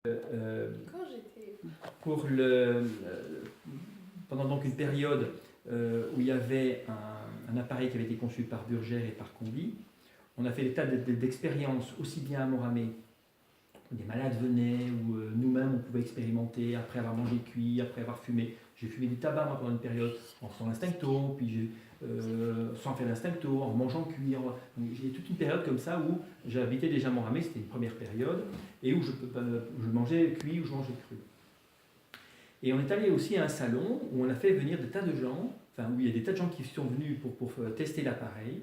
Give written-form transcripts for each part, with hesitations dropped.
Quand j'étais... pour pendant donc une période où il y avait un appareil qui avait été conçu par Burgère et par Combi, on a fait des tas d'expériences, aussi bien à Moramé, où des malades venaient, où nous-mêmes on pouvait expérimenter, après avoir mangé cuit, après avoir fumé. J'ai fumé du tabac moi, pendant une période en faisant l'instincto, puis sans faire l'instincto, en mangeant cuit. J'ai toute une période comme ça où j'habitais déjà Moramé, c'était une première période, et où je mangeais cuit ou je mangeais cru. Et on est allé aussi à un salon où on a fait venir des tas de gens, enfin où il y a des tas de gens qui sont venus pour tester l'appareil.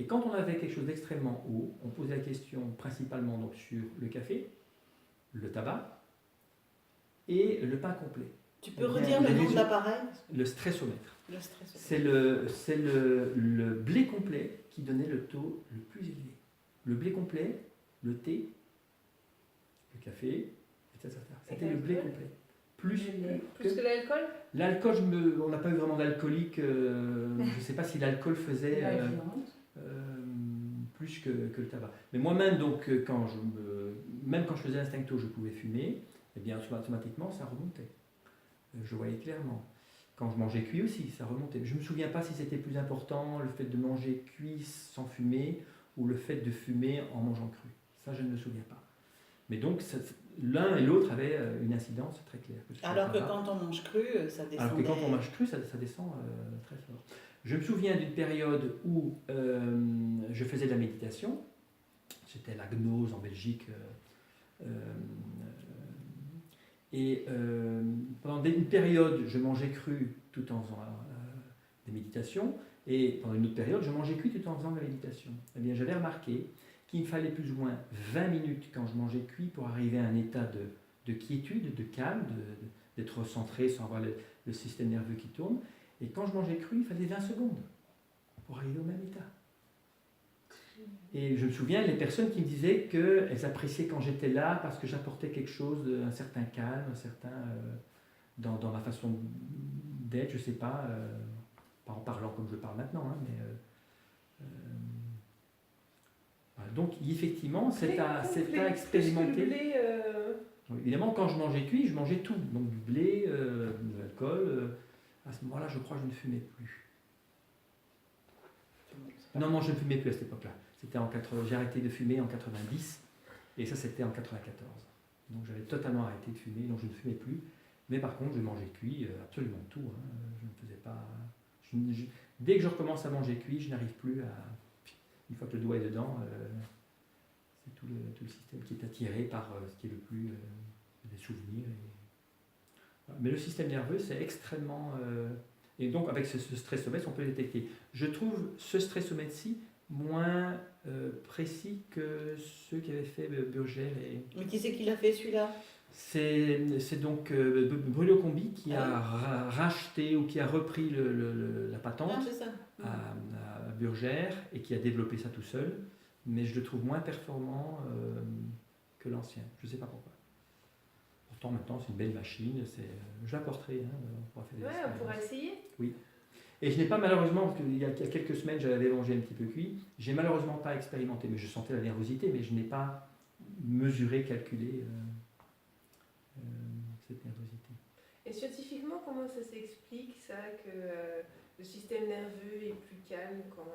Et quand on avait quelque chose d'extrêmement haut, on posait la question principalement donc sur le café, le tabac et le pain complet. Tu peux redire le nom de l'appareil? Le stressomètre. Le stressomètre. C'est le blé complet qui donnait le taux le plus élevé. Le blé complet, le thé, le café, etc. C'était le blé complet. Plus que l'alcool? L'alcool, on n'a pas eu vraiment d'alcoolique. Je ne sais pas si l'alcool faisait plus que le tabac. Mais moi-même, donc, même quand je faisais l'instincto, je pouvais fumer. Et bien automatiquement, ça remontait. Je voyais clairement. Quand je mangeais cuit aussi, ça remontait. Je ne me souviens pas si c'était plus important le fait de manger cuit sans fumer ou le fait de fumer en mangeant cru. Ça, je ne me souviens pas. Mais donc, l'un et l'autre avaient une incidence très claire. Alors que quand on mange cru, ça descend. Alors que quand on mange cru, ça descend très fort. Je me souviens d'une période où je faisais de la méditation. C'était la gnose en Belgique. Et pendant une période, je mangeais cru tout en faisant des méditations. Et pendant une autre période, je mangeais cuit tout en faisant de la méditation. Eh bien, j'avais remarqué qu'il me fallait plus ou moins 20 minutes quand je mangeais cuit pour arriver à un état de quiétude, de calme, d'être centré sans avoir le système nerveux qui tourne. Et quand je mangeais cru, il fallait 20 secondes pour arriver au même état. Et je me souviens les personnes qui me disaient qu'elles appréciaient quand j'étais là parce que j'apportais quelque chose, un certain calme, un certain dans ma façon d'être, je ne sais pas, pas en parlant comme je parle maintenant, hein, mais voilà. Donc effectivement, c'est à expérimenter. Évidemment, quand je mangeais cuit, je mangeais tout, donc du blé, de l'alcool. À ce moment-là, je crois que je ne fumais plus. Non, je ne fumais plus à cette époque-là. J'ai arrêté de fumer en 90 et ça c'était en 94. Donc j'avais totalement arrêté de fumer, donc je ne fumais plus. Mais par contre, je mangeais cuit absolument tout. Hein. Je ne faisais pas. Dès que je recommence à manger cuit, je n'arrive plus à. Une fois que le doigt est dedans, c'est tout le système qui est attiré par ce qui est le plus des souvenirs. Mais le système nerveux, c'est extrêmement. Et donc, avec ce stressomètre, on peut le détecter. Je trouve ce stressomètre-ci moins précis que ceux qui avaient fait Burgère. Mais qui c'est qui l'a fait celui-là? C'est donc Bruno Combi qui a racheté ou qui a repris la patente à Burgère et qui a développé ça tout seul. Mais je le trouve moins performant que l'ancien. Je ne sais pas pourquoi. Pourtant, maintenant, c'est une belle machine. Je l'apporterai. On pourra essayer. Oui. Et je n'ai pas malheureusement, parce qu'il y a quelques semaines, j'avais mangé un petit peu cuit, j'ai malheureusement pas expérimenté, mais je sentais la nervosité, mais je n'ai pas mesuré, calculé cette nervosité. Et scientifiquement, comment ça s'explique, ça, que le système nerveux est plus calme quand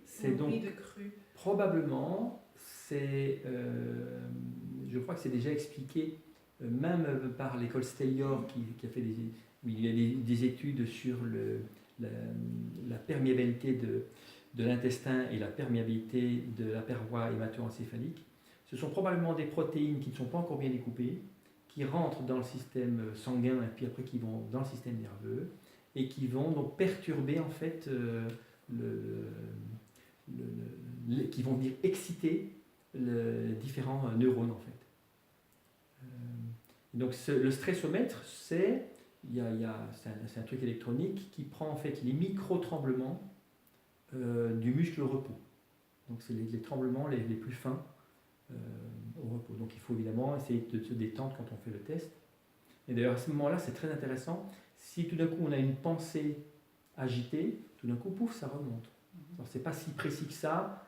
c'est nourri de cru? Probablement, je crois que c'est déjà expliqué, même par l'école Stellior qui a fait où il y a des études sur la perméabilité de l'intestin et la perméabilité de la paroi hémato-encéphalique. Ce sont probablement des protéines qui ne sont pas encore bien découpées, qui rentrent dans le système sanguin et puis après qui vont dans le système nerveux et qui vont donc perturber en fait, qui vont venir exciter les différents neurones en fait. Donc le stressomètre, c'est un truc électronique qui prend en fait les micro-tremblements du muscle au repos. Donc c'est les tremblements les plus fins au repos. Donc il faut évidemment essayer de se détendre quand on fait le test. Et d'ailleurs à ce moment-là, c'est très intéressant. Si tout d'un coup on a une pensée agitée, tout d'un coup, pouf, ça remonte. Alors c'est pas si précis que ça,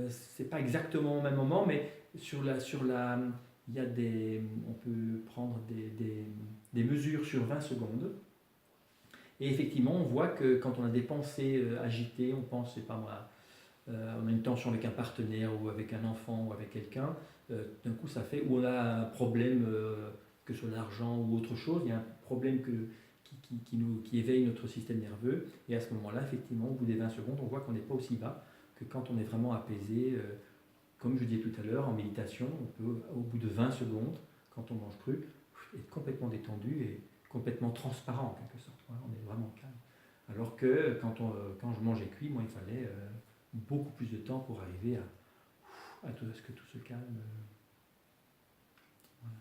c'est pas exactement au même moment, mais on peut prendre des mesures sur 20 secondes. Et effectivement, on voit que quand on a des pensées agitées, on pense, je sais pas moi, on a une tension avec un partenaire ou avec un enfant ou avec quelqu'un, d'un coup ça fait, ou on a un problème, que ce soit l'argent ou autre chose, il y a un problème qui éveille notre système nerveux, et à ce moment-là, effectivement, au bout des 20 secondes, on voit qu'on n'est pas aussi bas que quand on est vraiment apaisé. Comme je disais tout à l'heure, en méditation, on peut, au bout de 20 secondes, quand on mange cru, être complètement détendu et complètement transparent en quelque sorte. Voilà, on est vraiment calme. Alors que quand je mangeais cuit, moi, il fallait beaucoup plus de temps pour arriver à ce que tout se calme. Voilà.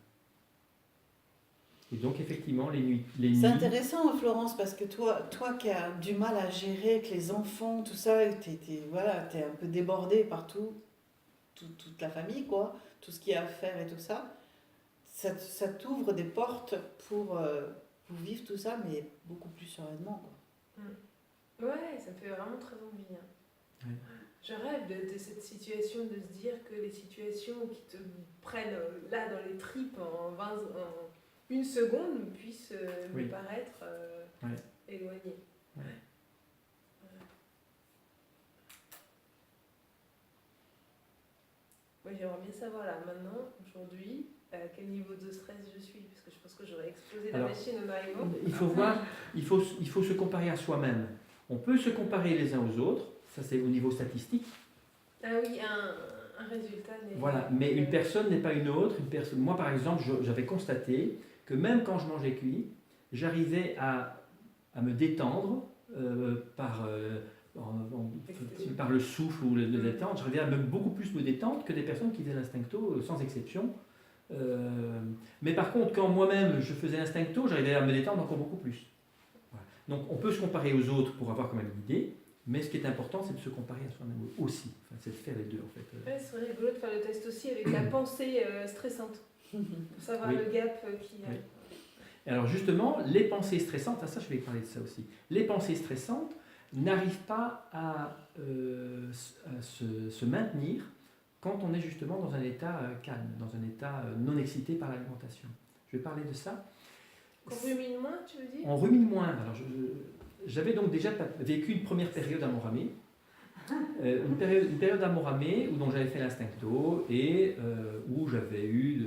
Et donc, effectivement, les nuits. C'est intéressant, Florence, parce que toi qui as du mal à gérer avec les enfants, tout ça, voilà, t'es un peu débordée par toute la famille, quoi, tout ce qu'il y a à faire et tout ça. Ça t'ouvre des portes pour vivre tout ça, mais beaucoup plus sereinement, quoi. Ouais, ça me fait vraiment très envie. Hein. Oui. Je rêve de cette situation, de se dire que les situations qui te prennent là dans les tripes en une seconde puissent me paraître éloignées. Ouais. Moi, j'aimerais bien savoir là, maintenant, aujourd'hui, à quel niveau de stress je suis, parce que je pense que j'aurais explosé la machine en arrivant. Il faut voir, il faut se comparer à soi-même. On peut se comparer les uns aux autres, ça c'est au niveau statistique. Ah oui, un résultat. Voilà, mais une personne n'est pas une autre. Moi par exemple, j'avais constaté que même quand je mangeais cuit, j'arrivais à me détendre par le souffle ou le détente. J'arrivais à beaucoup plus me détendre que des personnes qui faisaient l'instincto sans exception. Mais par contre, quand moi-même je faisais l'instincto, j'arrivais à me détendre encore beaucoup plus. Voilà. Donc on peut se comparer aux autres pour avoir quand même l'idée, mais ce qui est important, c'est de se comparer à soi-même aussi. Enfin, c'est de faire les deux en fait. Ouais, c'est rigolo de faire le test aussi avec la pensée stressante, pour savoir le gap qu'il y a. Oui. Et alors justement, les pensées stressantes, ça je vais parler de ça aussi. Les pensées stressantes n'arrivent pas à se maintenir quand on est justement dans un état calme, dans un état non excité par l'alimentation. Je vais parler de ça. On rumine moins, tu veux dire ? On rumine moins. Alors, j'avais donc déjà vécu une première période à Moramé, une période à Moramé où j'avais fait l'instincto et où j'avais eu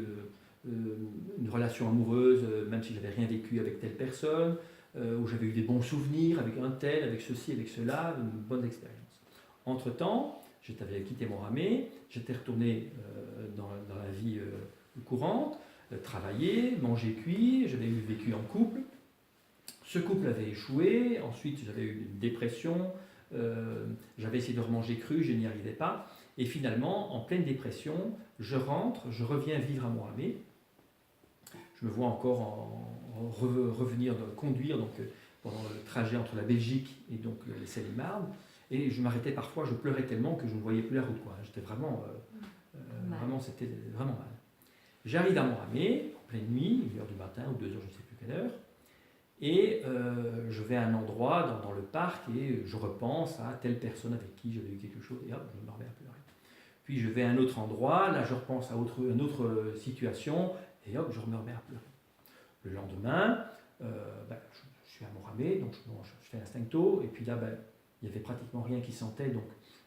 une relation amoureuse, même si j'avais rien vécu avec telle personne, où j'avais eu des bons souvenirs avec un tel, avec ceci, avec cela, une bonne expérience. Entre-temps, j'avais quitté Moramé, j'étais retourné dans la vie courante, travailler, manger cuit, j'avais vécu en couple. Ce couple avait échoué, ensuite j'avais eu une dépression, j'avais essayé de remanger cru, je n'y arrivais pas. Et finalement, en pleine dépression, je rentre, je reviens vivre à Moramé. Je me vois encore revenir conduire donc, pendant le trajet entre la Belgique et donc les Seine-et-Marne. Et je m'arrêtais parfois, je pleurais tellement que je ne voyais plus la route. J'étais vraiment, c'était vraiment mal. J'arrive à Moramé, en pleine nuit, 1h du matin ou 2h, je ne sais plus quelle heure. Et je vais à un endroit dans le parc et je repense à telle personne avec qui j'avais eu quelque chose et hop, je me remets à pleurer. Puis je vais à un autre endroit, là je repense à une autre situation et hop, je me remets à pleurer. Le lendemain, je suis à Moramé, donc je fais l'instincto et puis là, il n'y avait pratiquement rien qui sentait, donc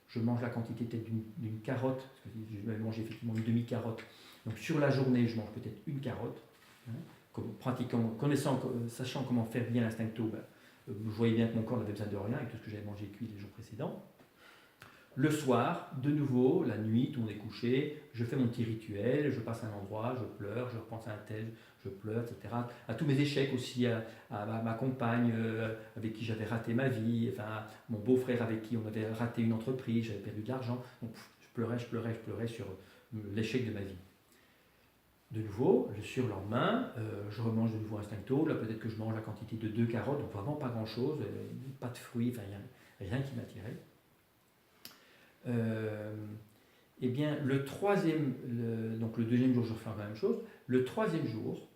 je mange la quantité peut-être d'une carotte, parce que je vais manger effectivement une demi-carotte. Donc sur la journée, je mange peut-être une carotte. Sachant comment faire bien l'instincto, je voyais bien que mon corps n'avait besoin de rien avec tout ce que j'avais mangé cuit les jours précédents. Le soir, de nouveau, la nuit, tout le monde est couché, je fais mon petit rituel, je passe à un endroit, je pleure, je repense à un tel, je pleure, etc. À tous mes échecs aussi, à ma compagne avec qui j'avais raté ma vie, enfin, mon beau-frère avec qui on avait raté une entreprise, j'avais perdu de l'argent. Donc, je pleurais sur l'échec de ma vie. De nouveau, le surlendemain, je remange de nouveau instincto. Là, peut-être que je mange la quantité de 2 carottes, donc vraiment pas grand-chose, pas de fruits, enfin, rien qui m'attirait. Eh bien, le deuxième jour, je refais la même chose. Le troisième jour,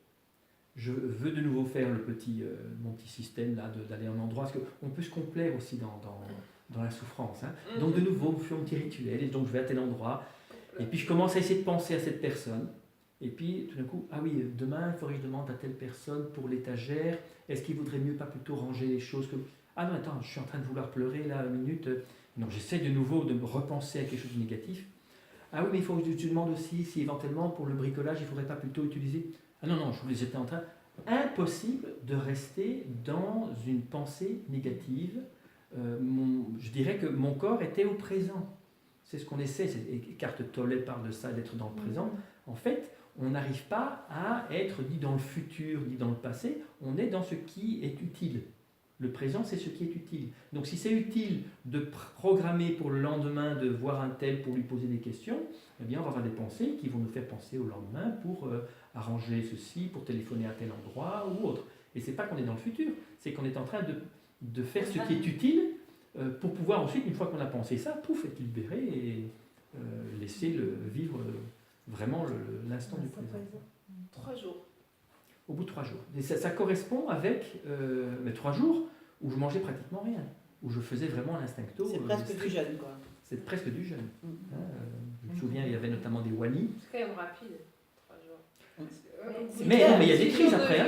je veux de nouveau faire mon petit système là, d'aller à un endroit, parce qu'on peut se complaire aussi dans la souffrance. Hein. Donc, de nouveau, je fais mon petit rituel, et donc je vais à tel endroit, et puis je commence à essayer de penser à cette personne. Et puis tout d'un coup, ah oui, demain il faudrait que je demande à telle personne pour l'étagère, est-ce qu'il vaudrait mieux pas plutôt ranger les choses que... Ah non, attends, je suis en train de vouloir pleurer là, une minute. Non, j'essaie de nouveau de me repenser à quelque chose de négatif. Ah oui, mais il faut que tu demandes aussi si éventuellement pour le bricolage, il ne faudrait pas plutôt utiliser... Ah non, j'étais en train... Impossible de rester dans une pensée négative. Je dirais que mon corps était au présent. C'est ce qu'on essaie. Eckhart Tolle parle de ça, d'être dans le présent. En fait, on n'arrive pas à être ni dans le futur, ni dans le passé. On est dans ce qui est utile. Le présent, c'est ce qui est utile. Donc si c'est utile de programmer pour le lendemain, de voir un tel pour lui poser des questions, eh bien on va avoir des pensées qui vont nous faire penser au lendemain pour arranger ceci, pour téléphoner à tel endroit ou autre. Et c'est pas qu'on est dans le futur, c'est qu'on est en train de faire ce qui est utile pour pouvoir ensuite, une fois qu'on a pensé ça, pouf, être libéré et laisser vivre vraiment l'instant du présent. 3 jours. Au bout de 3 jours. Et ça correspond avec mes 3 jours où je mangeais pratiquement rien, où je faisais vraiment l'instincto. C'est presque du jeûne, quoi. C'est presque du jeûne. Je me souviens, il y avait notamment des wani. C'est quand même rapide, 3 jours. Mais il y a des crises après.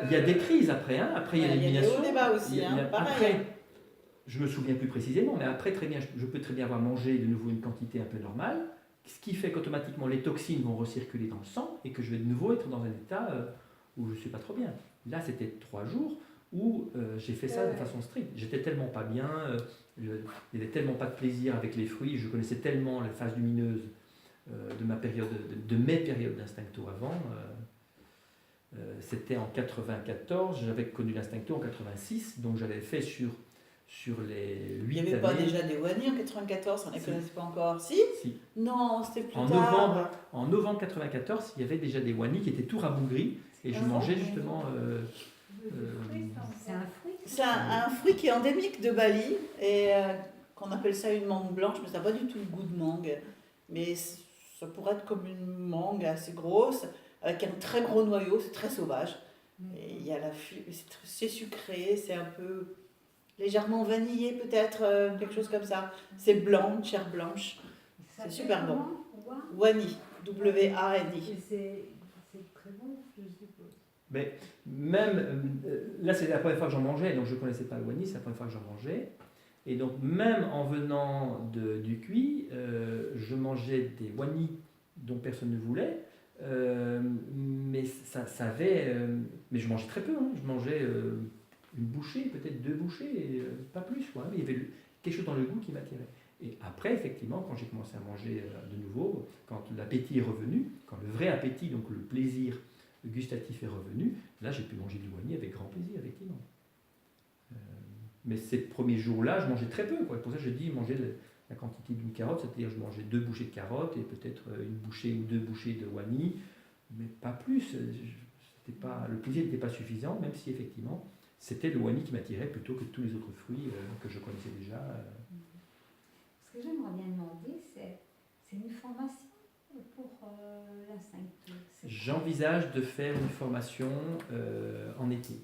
Il y a des crises après. Après, il y a l'élimination. Il y a des hauts débats aussi. Après, je me souviens plus précisément, mais après, très bien, je peux très bien avoir mangé de nouveau une quantité un peu normale, ce qui fait qu'automatiquement les toxines vont recirculer dans le sang et que je vais de nouveau être dans un état où je ne suis pas trop bien. Là, c'était 3 jours où j'ai fait ça de façon stricte. J'étais tellement pas bien, il n'y avait tellement pas de plaisir avec les fruits, je connaissais tellement les phases lumineuses de mes périodes d'instincto avant. C'était en 94, j'avais connu l'instincto en 86, donc j'avais fait sur les 8 années. Il n'y avait pas déjà des wani en 94, on ne les connaissait pas encore. Si. Non, c'était plus tard. En novembre 94, il y avait déjà des wani qui étaient tout rabougris, et je mangeais justement... c'est un fruit. C'est un fruit qui est endémique de Bali, et qu'on appelle ça une mangue blanche, mais ça n'a pas du tout le goût de mangue. Mais ça pourrait être comme une mangue assez grosse, avec un très gros noyau, c'est très sauvage. Et il y a c'est sucré, c'est un peu légèrement vanillé peut-être, quelque chose comme ça. C'est blanc, une chair blanche. C'est super bon. Wani, W-A-N-I. C'est très bon, je suppose. Mais même, là c'est la première fois que j'en mangeais, donc je ne connaissais pas le wani, c'est la première fois que j'en mangeais. Et donc même en venant du cuit, je mangeais des wani dont personne ne voulait, mais ça avait... mais je mangeais très peu, je mangeais une bouchée, peut-être 2 bouchées, et, pas plus. Mais il y avait quelque chose dans le goût qui m'attirait. Et après, effectivement, quand j'ai commencé à manger de nouveau, quand l'appétit est revenu, quand le vrai appétit, donc le plaisir gustatif est revenu, là j'ai pu manger du wani avec grand plaisir, effectivement. Mais ces premiers jours-là, je mangeais très peu. Pour ça, je dis manger la quantité d'une carotte, c'est-à-dire je mangeais 2 bouchées de carotte et peut-être une bouchée ou 2 bouchées de wani, mais pas plus. Le plaisir n'était pas suffisant, même si effectivement, c'était le wani qui m'attirait plutôt que tous les autres fruits que je connaissais déjà. Ce que j'aimerais bien demander, c'est une formation pour l'instincto. J'envisage de faire une formation en été.